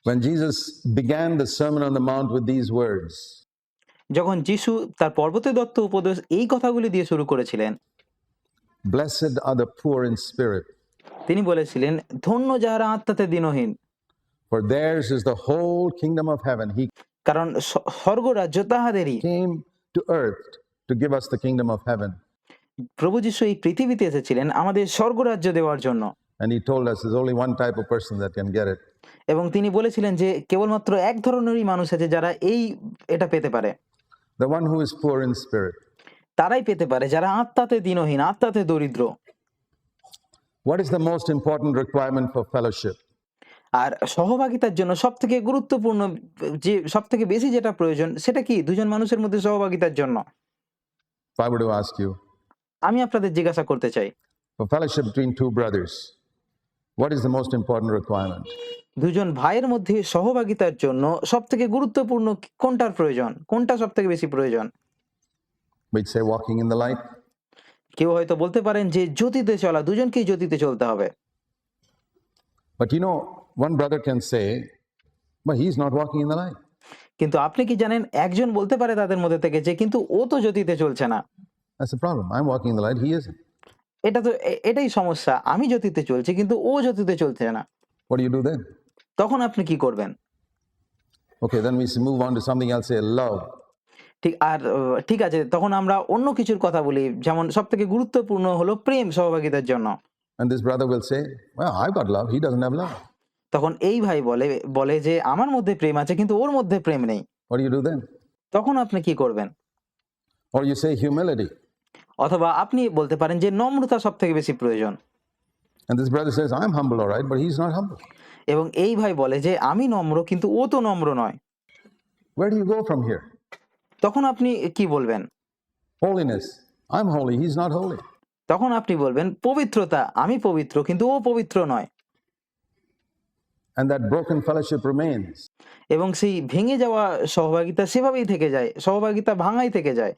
When Jesus began the Sermon on the Mount with these words, যখন যিশু তার পর্বতে দত্ত উপদেশ এই কথাগুলি দিয়ে শুরু করেছিলেন, blessed are the poor in spirit, তিনি বলেছিলেন, ধন্য যাহারা আত্মাতে দীনহীন, for theirs is the whole kingdom of heaven. He কারণ স্বর্গরাজ্য তাহাদেরই। came to earth to give us the kingdom of heaven. প্রভু যিশু এই পৃথিবীতে এসেছিলেন আমাদের স্বর্গরাজ্য দেওয়ার জন্য, And he told us there's only one type of person that can get it. এবং তিনি বলেছিলেন যে কেবলমাত্র এক ধরনেরই মানুষ আছে যারা এটা পেতে পারে। The one who is poor in spirit. তারাই পেতে পারে যারা আত্মাতে দীনহীন, আত্মাতে দরিদ্র। What is the most important requirement for fellowship? আর সহভাগিতার জন্য সবথেকে গুরুত্বপূর্ণ, যে সবথেকে বেশি যেটা প্রয়োজন, সেটা কি? দুজন মানুষের মধ্যে সহভাগিতার জন্য। If I were to ask you, আমি আপনাদের জিজ্ঞাসা করতে চাই, for fellowship between two brothers, what is the most important requirement? দুজন ভাইয়ের মধ্যে সহভাগিতার জন্য সবথেকে গুরুত্বপূর্ণ কোনটার প্রয়োজন? কোনটা সবথেকে বেশি প্রয়োজন? We'd say walking in the light. কেউ হয়তো বলতে পারেন যে জ্যোতিতে চলা, দুজনকেই জ্যোতিতে চলতে হবে। But you know, one brother can say, but he's not walking in the light. কিন্তু আপনি কি জানেন, একজন বলতে পারে তাদের মধ্যে থেকে যে কিন্তু ও তো জ্যোতিতে চলছে না। That's the problem. I'm walking in the light, he isn't. এটাই সমস্যা, আমি জ্যোতিতে চলছি কিন্তু ও জ্যোতিতে চলছে না। What do you do then? তখন আপনি কি করবেন? Okay, then we move on to something else, say love. ঠিক আছে, তখন আমরা অন্য কিছুর কথা বলি, যেমন সবথেকে গুরুত্বপূর্ণ হলো প্রেম সহভাগিতার জন্য। And this brother will say, well, I've got love, he doesn't have love. তখন এই ভাই বলে যে আমার মধ্যে প্রেম আছে কিন্তু ওর মধ্যে প্রেম নেই। What do you do then? তখন আপনি কি করবেন? Or you say humility. অথবা আপনি বলতে পারেন যে নম্রতা সবথেকে বেশি প্রয়োজন। And this brother says, I'm humble, all right, but he's not humble. এবং এই ভাই বলে যে আমি নম্র কিন্তু ও তো নম্র নয়। Where do you go from here? তখন আপনি কি বলবেন? Holiness. I'm holy, he's not holy. তখন আপনি বলবেন পবিত্রতা, আমি পবিত্র কিন্তু ও পবিত্র নয়। And that broken fellowship remains. এবং সেই ভেঙে যাওয়া সহভাগিতা সেভাবেই থেকে যায়, সহভাগিতা ভাঙাই থেকে যায়।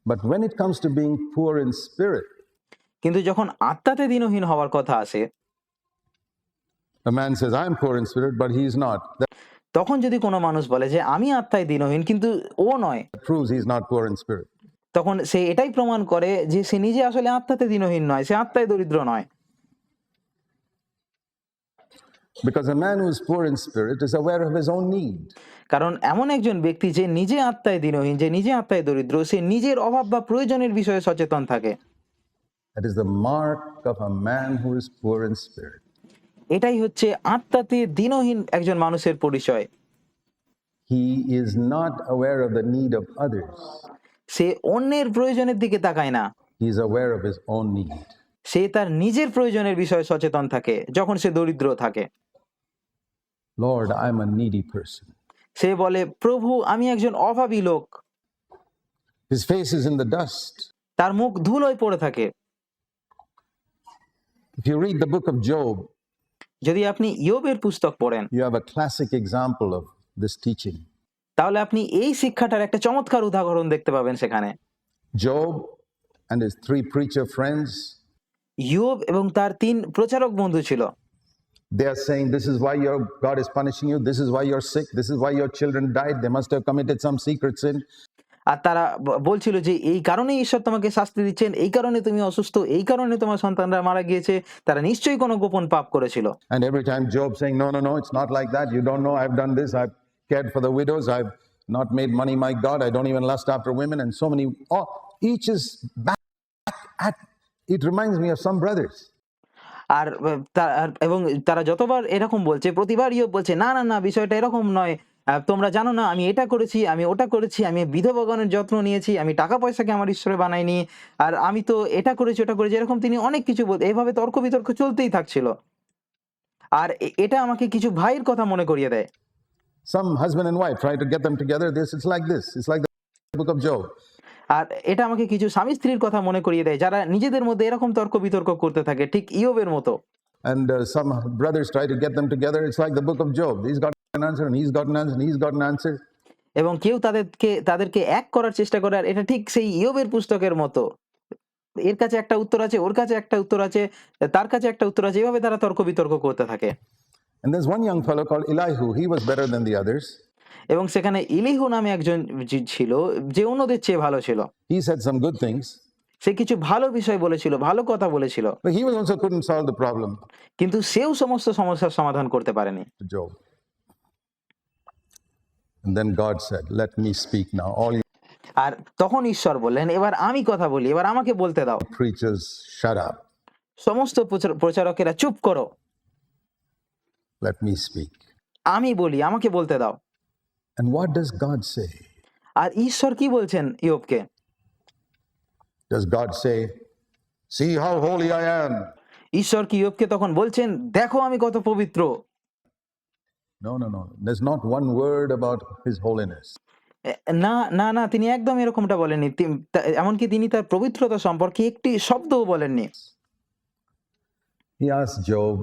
But when it comes to being poor in spirit, কিন্তু যখন আত্মাতে দীনহীন হওয়ার কথা আসে, a man says, I'm poor in spirit, but he's not. That তখন যদি কোনো মানুষ বলে যে আমি আত্মায় দীনহীন কিন্তু ও নয়, proves he's not poor in spirit. তখন সে এটাই প্রমাণ করে যে সে নিজে আসলে আত্মাতে দীনহীন নয়, সে আত্মায় দরিদ্র নয়। Because a man who is poor in spirit is aware of his own need. কারণ এমন একজন ব্যক্তি যে নিজে আত্মায় দীনহীন, যে নিজে আত্মায় দরিদ্র, সে নিজের অভাব বা প্রয়োজনের বিষয়ে সচেতন থাকে। That is the mark of a man who is poor in spirit. এটাই হচ্ছে আত্মাতে দীনহীন একজন মানুষের পরিচয়। He is not aware of the need of others. সে অন্যের প্রয়োজনের দিকে তাকায় না, He is aware of his own need. সে তার নিজের প্রয়োজনের বিষয়ে সচেতন থাকে যখন সে দরিদ্র থাকে। Lord, I'm a needy person. সে বলে, প্রভু আমি একজন অভাবী লোক। His face is in the dust. তার মুখ ধুলোয় পড়ে থাকে। If you read the book of Job, যদি আপনি ইয়োবের পুস্তক পড়েন, you have a classic example of this teaching. তাহলে আপনি এই শিক্ষাটার একটা চমৎকার উদাহরণ দেখতে পাবেন সেখানে। Job and his 3 preacher friends, ইয়োব এবং তার 3 প্রচারক বন্ধু ছিল। they are saying, this is why your God is punishing you, this is why you're sick, this is why your children died, they must have committed some secret sin. আর তারা বলছিল যে এই কারণেই ঈশ্বর তোমাকে শাস্তি দিচ্ছেন, এই কারণে তুমি অসুস্থ, এই কারণে তোমার সন্তানরা মারা গিয়েছে, তারা নিশ্চয়ই কোনো গোপন পাপ করেছিল। And every time Job saying, no, it's not like that, you don't know, I've done this, I've cared for the widows, I've not made money my God, I don't even lust after women, and so many, each is back at, it reminds me of some brothers. এবং তারা যতবার এরকম বলছে, প্রতিবার ইয়োব বলছে না বিষয়টা এরকম নয়, তোমরা জানো না আমি এটা করেছি, আমি ওটা করেছি, আমি বিধবাগণের যত্ন নিয়েছি, আমি টাকা পয়সাকে আমার ঈশ্বরে বানাইনি, আর আমি তো এটা করেছি ওটা করেছি, এরকম তিনি অনেক কিছু এইভাবে তর্ক বিতর্ক চলতেই থাকছিল। আর এটা আমাকে কিছু ভাইয়ের কথা মনে করিয়ে দেয়। Some husband and wife try to get them together, it's like this, it's like the book of Job. আর এটা আমাকে কিছু স্বামী স্ত্রীর কথা মনে করিয়ে দেয় যারা নিজেদের মধ্যে এরকম তর্ক বিতর্ক করতে থাকে, ঠিক ইয়োবের মতো। And some brothers try to get them together, it's like the book of Job. He's got an answer and he's got an answer and he's got an answer. এবং কেউ তাদেরকে এক করার চেষ্টা করে, আর এটা ঠিক সেই ইয়োবের পুস্তকের মতো, এর কাছে একটা উত্তর আছে, ওর কাছে একটা উত্তর আছে, তার কাছে একটা উত্তর আছে, এভাবে তারা তর্ক বিতর্ক করতে থাকে। And there's one young fellow called Elihu. He was better than the others. এবং সেখানে ইলিহু নামে একজন ছিল যে অন্যদের চেয়ে ভালো ছিল। He said some good things, সে কিছু ভালো বিষয় বলেছিল, ভালো কথা বলেছিল, but he also couldn't solve the problem কিন্তু সেও সমস্ত সমস্যার সমাধান করতে পারেনি। to Job. And then God said, "Let me speak now. All you আর তখন ঈশ্বর বললেন, এবার আমি কথা বলি, এবার আমাকে বলতে দাও। preachers, shut up. সমস্ত প্রচারকেরা চুপ করো, Let me speak." আমি বলি, আমাকে বলতে দাও। And what does God say? আর ঈশ্বর কি বলছেন ইয়োবকে? Does God say, "See how holy I am"? ঈশ্বর কি ইয়োবকে তখন বলছেন, দেখো আমি কত পবিত্র? No, no, no. There's not one word about his holiness. না না না, তিনি একদম এরকমটা বলেননি। এমনকি তিনি তার পবিত্রতা সম্পর্কে একটি শব্দও বলেননি। He asked Job,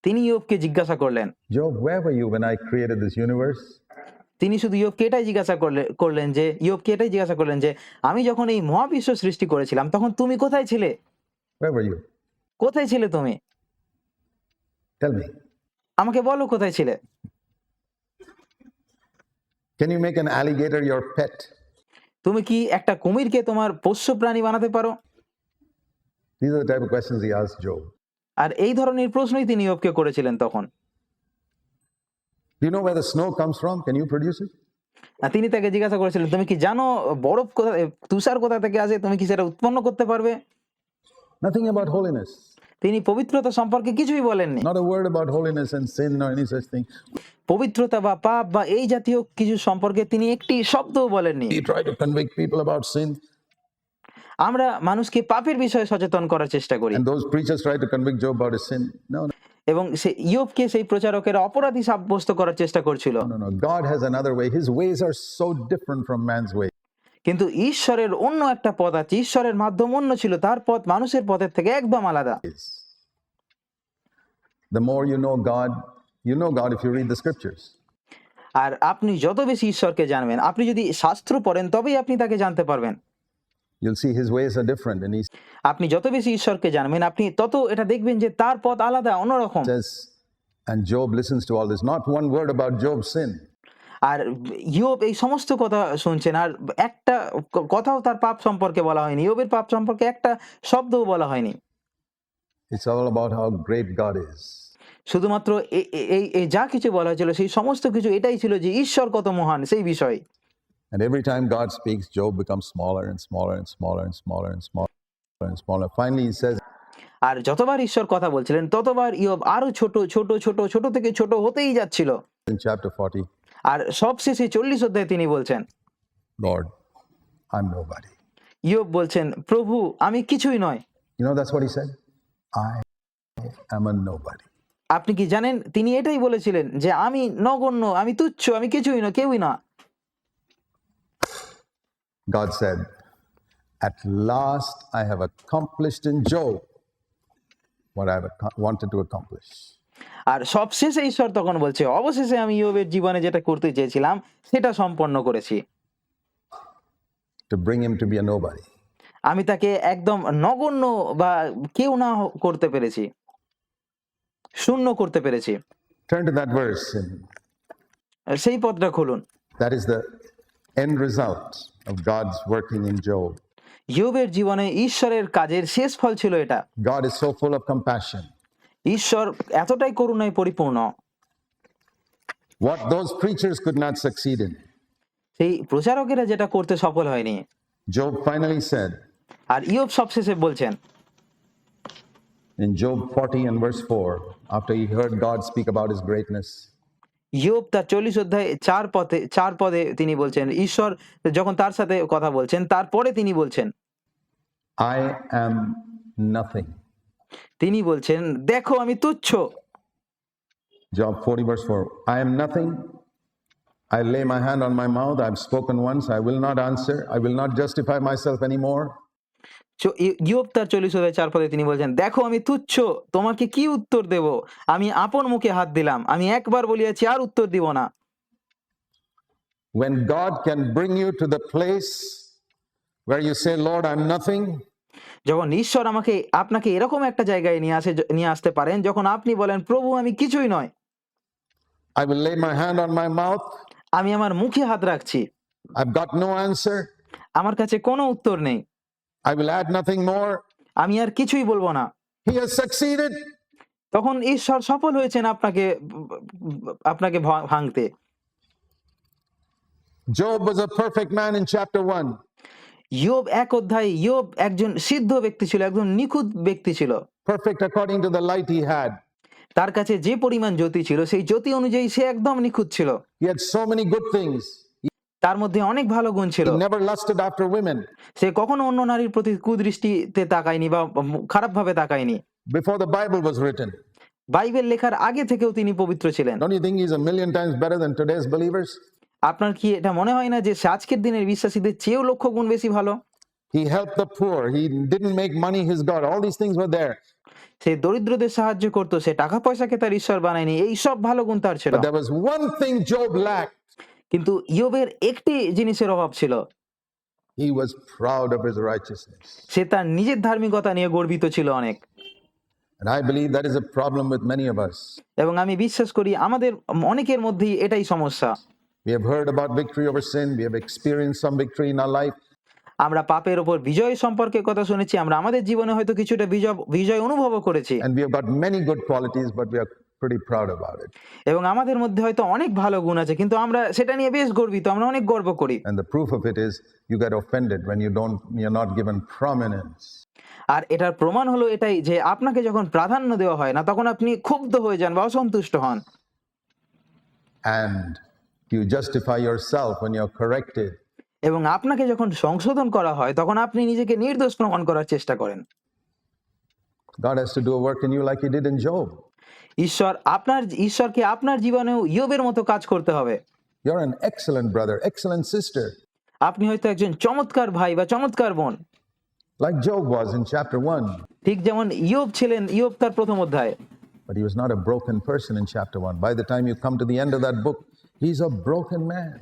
তিনি ইয়োবকে জিজ্ঞাসা করলেন, "Job, where were you when I created this universe?" তিনি শুধু ইয়োবকে এটাই জিজ্ঞাসা করলেন যে ইয়োবকে এটাই জিজ্ঞাসা করলেন যে আমি যখন এই মহাবিশ্ব সৃষ্টি করেছিলাম তখন তুমি কোথায় ছিলে? Where were you? কোথায় ছিলে তুমি? Tell me. আমাকে বলো কোথায় ছিলে? Can you make an alligator your pet? তুমি কি একটা কুমিরকে তোমার পোষ্য প্রাণী বানাতে পারো? These are the type of questions he asked Job. আর এই ধরনের প্রশ্নই তিনি ইয়োবকে করেছিলেন তখন। Do you know where the snow comes from? Can you produce it? তিনি তাকে জিজ্ঞাসা করেছিলেন, তুমি কি জানো বরফ কোথা, তুষার কোথা থেকে আসে? তুমি কি সেটা উৎপন্ন করতে পারবে? Nothing about holiness. তিনি পবিত্রতা সম্পর্কে কিছুই বলেননি। Not a word about holiness and sin or any such thing. পবিত্রতা বা পাপ বা এই জাতীয় কিছু সম্পর্কে তিনি একটি শব্দও বলেননি। He tried to convict people about sin, আমরা মানুষকে পাপের বিষয়ে সচেতন করার চেষ্টা করি, and those preachers tried to convict Job about his sin. No, no, এবং ইয়োবকে সেই প্রচারকেরা অপরাধী সাব্যস্ত করার চেষ্টা করছিল। no, no. God has another way. His ways are so different from man's ways. কিন্তু ঈশ্বরের অন্য একটা পথ আছে, ঈশ্বরের মাধ্যম অন্য ছিল, তার পথ মানুষের পথের থেকে একদম আলাদা। The more you know God if you read the scriptures. আর আপনি যত বেশি ঈশ্বরকে জানবেন, আপনি যদি শাস্ত্র পড়েন তবেই আপনি তাকে জানতে পারবেন। You'll see his ways are different, and he আপনি যত বেশি ঈশ্বরকে জানবেন আপনি তত এটা দেখবেন যে তার পথ আলাদা, অন্যরকম। says, and Job listens to all this. Not one word about Job's sin. আর ইয়োব এই সমস্ত কথা শুনছেন, আর একটা কথাও তার পাপ সম্পর্কে বলা হয়নি, ইয়োবের পাপ সম্পর্কে একটা শব্দও বলা হয়নি। It's all about how great God is. শুধুমাত্র এই যা কিছু বলা হয়েছিল সেই সমস্ত কিছু এটাই ছিল যে ঈশ্বর কত মহান সেই বিষয়। And every time God speaks, Job becomes smaller and smaller and smaller and smaller and smaller and smaller. Finally, he says আর যতবার ঈশ্বর কথা বলছিলেন ততবার ইয়োব আরো ছোট ছোট ছোট ছোট থেকে ছোট হতেই যাচ্ছিল। in chapter 40, আর সবশেষে 40 অধ্যায়ে তিনি বলছেন, Lord, I'm nobody. ইয়োব বলছেন, প্রভু আমি কিছুই নয়। You know, that's what he said. I am a nobody. আপনি কি জানেন তিনি এটাই বলেছিলেন যে আমি নগণ্য, আমি তুচ্ছ, আমি কিছুই না, কেউই না। God said, at last I have accomplished in Job what I have wanted to accomplish. আর সবশেষে ঈশ্বর তখন বলছে, অবশেষে আমি ইয়োবের জীবনে যেটা করতে চেয়েছিলাম সেটা সম্পন্ন করেছি। To bring him to be a nobody. আমি তাকে একদম নগণ্য বা কেউ না করতে পেরেছি, শূন্য করতে পেরেছি। Turn to that verse. সেই পথটা খুলুন। That is the end result of God's working in Job. ইয়োবের জীবনে ঈশ্বরের কাজের শেষ ফল ছিল এটা। God is so full of compassion. ঈশ্বর এতটাই করুণায় পরিপূর্ণ, What those preachers could not succeed in. সেই প্রচারকেরা যেটা করতে সফল হয়নি। Job finally said আর ইয়োব সবশেষে বলছেন in Job 40 and verse 4, after he heard God speak about his greatness, ইয়োব তার 40 অধ্যায়ে 4 পদে তিনি বলছেন, ঈশ্বর যখন তার সাথে কথা বলছেন তারপরে তিনি বলছেন, I am nothing. তিনি বলছেন, দেখো আমি তুচ্ছ। Job 40 verse 4, I am nothing. I lay my hand on my mouth. I've spoken once. I will not answer. I will not justify myself anymore. ইয়োব তার 40 অধ্যায়ে 4 পদে তিনি বলছেন, দেখো আমি তুচ্ছ, তোমাকে কি উত্তর দেব? আমি আপন মুখে হাত দিলাম, আমি একবার বলিয়াছি আর উত্তর দিব না। When God can bring you to the place where you say, Lord, I'm nothing, যখন ঈশ্বর আপনাকে এরকম একটা জায়গায় নিয়ে আসতে পারেন যখন আপনি বলেন, প্রভু আমি কিছুই নয়, I will lay my hand on my mouth. আমি আমার মুখে হাত রাখছি, I've got no answer. আমার কাছে কোনো উত্তর নেই, I will add nothing more. আমি আর কিছুই বলবো না। He has succeeded. তখন ঈশ্বর সফল হয়েছেন আপনাকে ভাঙতে। Job was a perfect man in chapter 1. ইয়োব 1 অধ্যায়ে ইয়োব একজন সিদ্ধ ব্যক্তি ছিল, একজন নিখুঁত ব্যক্তি ছিল। Perfect according to the light he had. তার কাছে যে পরিমাণ জ্যোতি ছিল সেই জ্যোতি অনুযায়ী সে একদম নিখুঁত ছিল। He had so many good things. তার মধ্যে অনেক ভালো গুণ ছিল। He never lusted after women. সে কখনো অন্য নারীর প্রতি কুদৃষ্টিতে তাকায়নি বা খারাপভাবে তাকায়নি। Before the Bible was written. Bible লেখার আগে থেকেও তিনি পবিত্র ছিলেন। Don't you think he's a million times better than today's believers? আপনার কি এটা মনে হয় না যে সে আজকের দিনের বিশ্বাসীদের চেয়েও লক্ষ গুণ বেশি ভালো? He helped the poor. He didn't make money his God. All these things were there. সে দরিদ্রদের সাহায্য করত, সে টাকা পয়সাকে তার ঈশ্বর বানায়নি, এই সব ভালো গুণ তার ছিল। But there was one thing Job lacked. কিন্তু ইয়োবের একটি জিনিসের অভাব ছিল। He was proud of his righteousness. সে তার নিজের ধার্মিকতা নিয়ে গর্বিত ছিল অনেক। And I believe that is a problem with many of us. এবং আমি বিশ্বাস করি আমাদের অনেকের মধ্যেই এটাই সমস্যা। We have heard about victory over sin. We have experienced some victory in our life. আমরা পাপের উপর বিজয় সম্পর্কে কথা শুনেছি, আমরা আমাদের জীবনে হয়তো কিছুটা বিজয় অনুভবও করেছি, And we have got many good qualities, but we are pretty proud about it. এবং আমাদের মধ্যে হয়তো অনেক ভালো গুণ আছে, কিন্তু আমরা সেটা নিয়ে বেশ গর্বিত, আমরা অনেক গর্ব করি। And the proof of it is you get offended when you're not given prominence. আর এটার প্রমাণ হলো এটাই যে আপনাকে যখন প্রাধান্য দেওয়া হয় না তখন আপনি ক্ষুব্ধ হয়ে যান বা অসন্তুষ্ট হন। And you justify yourself when you're corrected. এবং আপনাকে যখন সংশোধন করা হয় তখন আপনি নিজেকে নির্দোষ প্রমাণ করার চেষ্টা করেন। God has to do a work in you like he did in Job. ঈশ্বরকে আপনার জীবনেও ইয়োবের মতো কাজ করতে হবে। You're an excellent brother, excellent sister, আপনি হয়তো একজন চমৎকার ভাই বা চমৎকার বোন, like Job was in chapter 1. ঠিক যেমন ইয়োব ছিলেন, ইয়োব তার প্রথম অধ্যায়ে। But he was not a broken person in chapter 1. By the time you come to the end of that book, he's a broken man.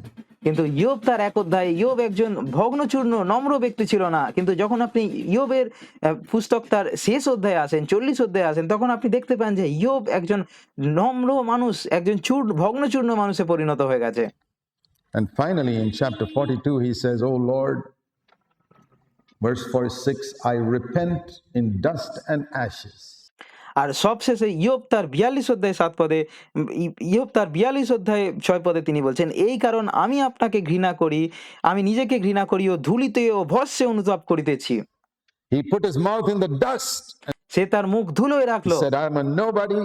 কিন্তু ইয়োব তার 1 অধ্যায়ে ইয়োব একজন ভগ্নচূর্ণ নম্র ব্যক্তি ছিল না, কিন্তু যখন আপনি ইয়োবের পুস্তক তার শেষ অধ্যায়ে আসেন, 40 অধ্যায়ে আসেন, তখন আপনি দেখতে পান যে ইয়োব একজন নম্র মানুষ, একজন ভগ্নচূর্ণ মানুষে পরিণত হয়ে গেছে। And finally in chapter 42 he says, "Oh Lord," verse 46, "I repent in dust and ashes." আর সবশেষে ইয়োব তার 42 অধ্যায়ে 7 পদে, ইয়োব তার 42 অধ্যায়ে 6 পদে তিনি বলছেন, এই কারণ আমি আপনাকে ঘৃণা করি, আমি নিজেকে ঘৃণা করি ও ধুলিতে ও ভস্মে অনুতাপ করিতেছি। He put his mouth in the dust. সে তার মুখ ধুলোয় He রাখলো said, "I'm a nobody.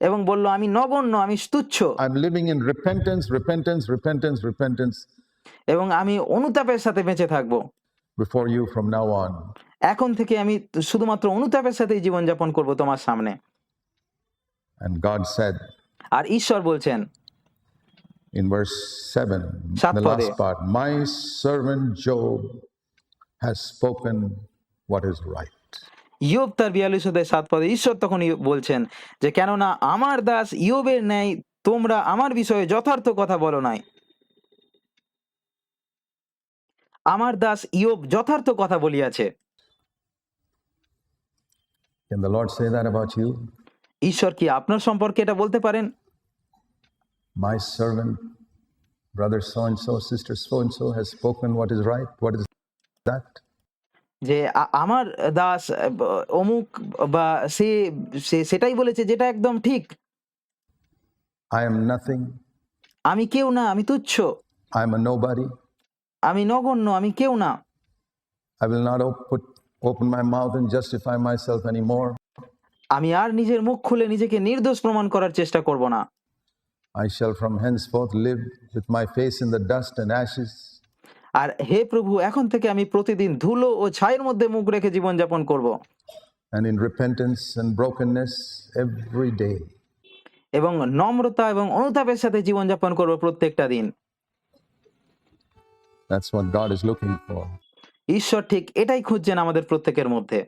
এবং বলল, আমি নগণ্য, আমি তুচ্ছ, I'm living in repentance, repentance, repentance, repentance এবং আমি অনুতাপের সাথে বেঁচে থাকবো। before you from now on." এখন থেকে আমি শুধুমাত্র অনুতাপের সাথেই জীবনযাপন করব তোমার সামনে। And God said আর ঈশ্বর বলছেন in verse 7, সাত the পদে, last part, "My servant Job has spoken what is right." ইয়োব তার 42 অধ্যায়ে 7 পদে ঈশ্বর তখন বলছেন যে, কেননা আমার দাস ইয়োবের ন্যায় তোমরা আমার বিষয়ে যথার্থ কথা বলো নাই। আমার দাস ইয়োব যথার্থ কথা বলিয়াছে। Can the Lord say that about you? ঈশ্বর কি আপনার সম্পর্কে এটা বলতে পারেন? My servant, brother so and so, sister so and so has spoken what is right. What is that? যে আমার দাস অমুক বা সেটাই বলেছে যেটা একদম ঠিক। I am nothing. আমি কেউ না, আমি তুচ্ছ, I am a nobody. আমি নগণ্য, আমি কেউ না। I will not open my mouth and justify myself anymore. আমি আর নিজের মুখ খুলে নিজেকে নির্দোষ প্রমাণ করার চেষ্টা করব না। I shall from henceforth live with my face in the dust and ashes. আর হে প্রভু, এখন থেকে আমি প্রতিদিন ধুলো ও ছাইয়ের মধ্যে মুখ রেখে জীবনযাপন করব। And in repentance and brokenness every day. এবং নম্রতা এবং অনুতাপের সাথে জীবনযাপন করব প্রত্যেকটা দিন। That's what God is looking for. ঈশ্বর ঠিক এটাই খুঁজছেন আমাদের প্রত্যেকের মধ্যে।